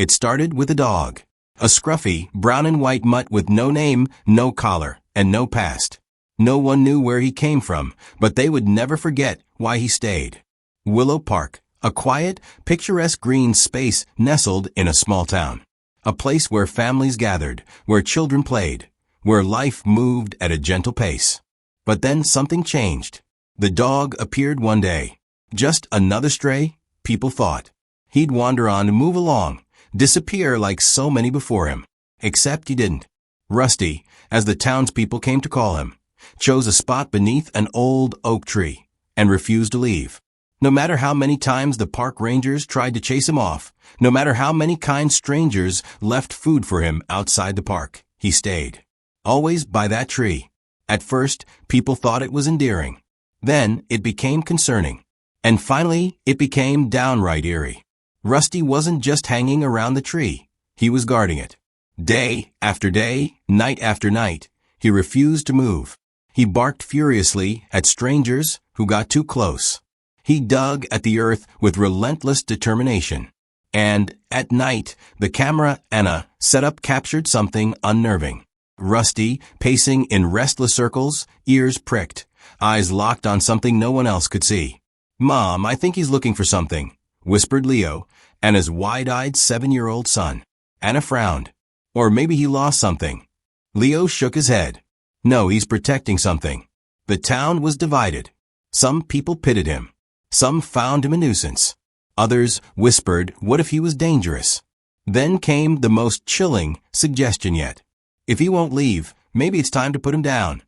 It started with a dog. A scruffy, brown and white mutt with no name, no collar, and no past. No one knew where he came from, but they would never forget why he stayed. Willow Park, a quiet, picturesque green space nestled in a small town. A place where families gathered, where children played, where life moved at a gentle pace. But then something changed. The dog appeared one day. Just another stray, people thought. He'd wander on and move along, disappear like so many before him. Except he didn't. Rusty, as the townspeople came to call him, chose a spot beneath an old oak tree and refused to leave. No matter how many times the park rangers tried to chase him off, no matter how many kind strangers left food for him outside the park, he stayed. Always by that tree. At first, people thought it was endearing. Then, it became concerning. And finally, it became downright eerie. Rusty wasn't just hanging around the tree. He was guarding it. Day after day, night after night, he refused to move. He barked furiously at strangers who got too close. He dug at the earth with relentless determination. And, at night, the camera Anna set up captured something unnerving. Rusty, pacing in restless circles, ears pricked, eyes locked on something no one else could see. "Mom, I think he's looking for something," whispered Leo, Anna's wide-eyed 7-year-old son. Anna frowned. "Or maybe he lost something." Leo shook his head. "No, he's protecting something." The town was divided. Some people pitied him. Some found him a nuisance. Others whispered, what if he was dangerous? Then came the most chilling suggestion yet. "If he won't leave, maybe it's time to put him down."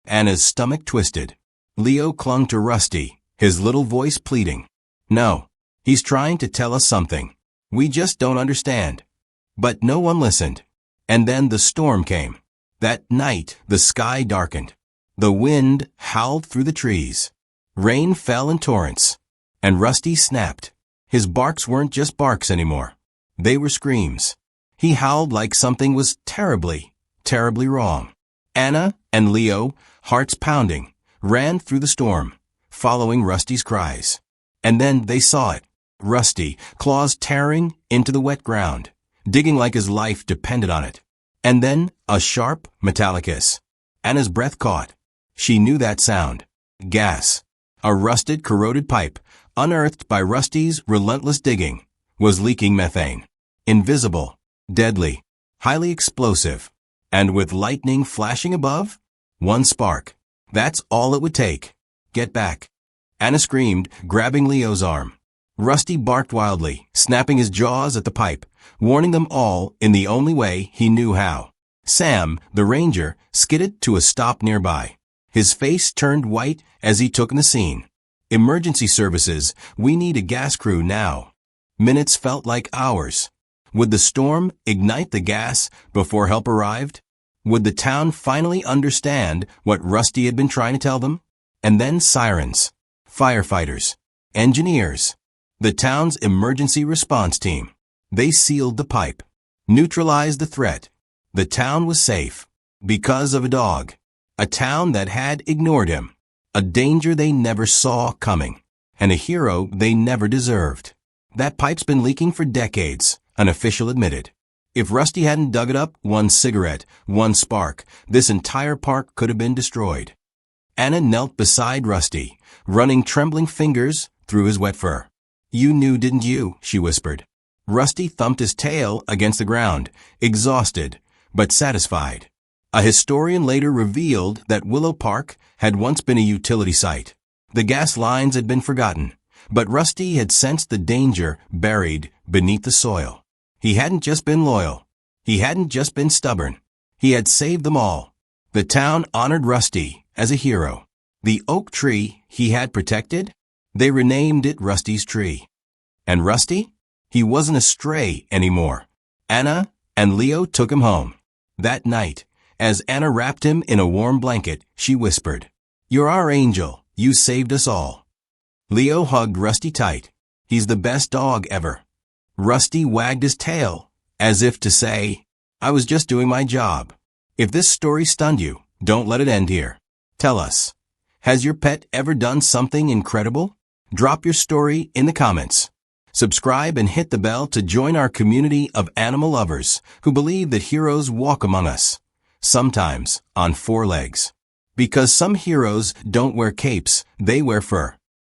Anna's stomach twisted. Leo clung to Rusty, his little voice pleading. "No, he's trying to tell us something. We just don't understand." But no one listened. And then the storm came. That night, the sky darkened. The wind howled through the trees. Rain fell in torrents. And Rusty snapped. His barks weren't just barks anymore. They were screams. He howled like something was terribly, terribly wrong. Anna and Leo, hearts pounding, ran through the storm, following Rusty's cries. And then they saw it. Rusty, claws tearing into the wet ground, digging like his life depended on it. And then a sharp, metallic hiss. Anna's breath caught. She knew that sound. Gas. A rusted, corroded pipe, unearthed by Rusty's relentless digging, was leaking methane. Invisible, deadly, highly explosive. And with lightning flashing above, one spark. That's all it would take. "Get back." Anna screamed, grabbing Leo's arm. Rusty barked wildly, snapping his jaws at the pipe, warning them all in the only way he knew how. Sam, the ranger, skidded to a stop nearby. His face turned white as he took in the scene. "Emergency services, we need a gas crew now." Minutes felt like hours. Would the storm ignite the gas before help arrived? Would the town finally understand what Rusty had been trying to tell them? And then sirens, firefighters, engineers, the town's emergency response team. They sealed the pipe, neutralized the threat. The town was safe because of a dog. A town that had ignored him. A danger they never saw coming. And a hero they never deserved. That pipe's been leaking for decades, an official admitted. If Rusty hadn't dug it up, one cigarette, one spark, this entire park could have been destroyed. Anna knelt beside Rusty, running trembling fingers through his wet fur. "You knew, didn't you?" she whispered. Rusty thumped his tail against the ground, exhausted, but satisfied. A historian later revealed that Willow Park had once been a utility site. The gas lines had been forgotten, but Rusty had sensed the danger buried beneath the soil. He hadn't just been loyal. He hadn't just been stubborn. He had saved them all. The town honored Rusty as a hero. The oak tree he had protected, they renamed it Rusty's Tree. And Rusty? He wasn't a stray anymore. Anna and Leo took him home. That night, as Anna wrapped him in a warm blanket, she whispered, "You're our angel. You saved us all." Leo hugged Rusty tight. "He's the best dog ever." Rusty wagged his tail, as if to say, "I was just doing my job." If this story stunned you, don't let it end here. Tell us, has your pet ever done something incredible? Drop your story in the comments. Subscribe and hit the bell to join our community of animal lovers who believe that heroes walk among us, sometimes on four legs. Because some heroes don't wear capes, they wear fur.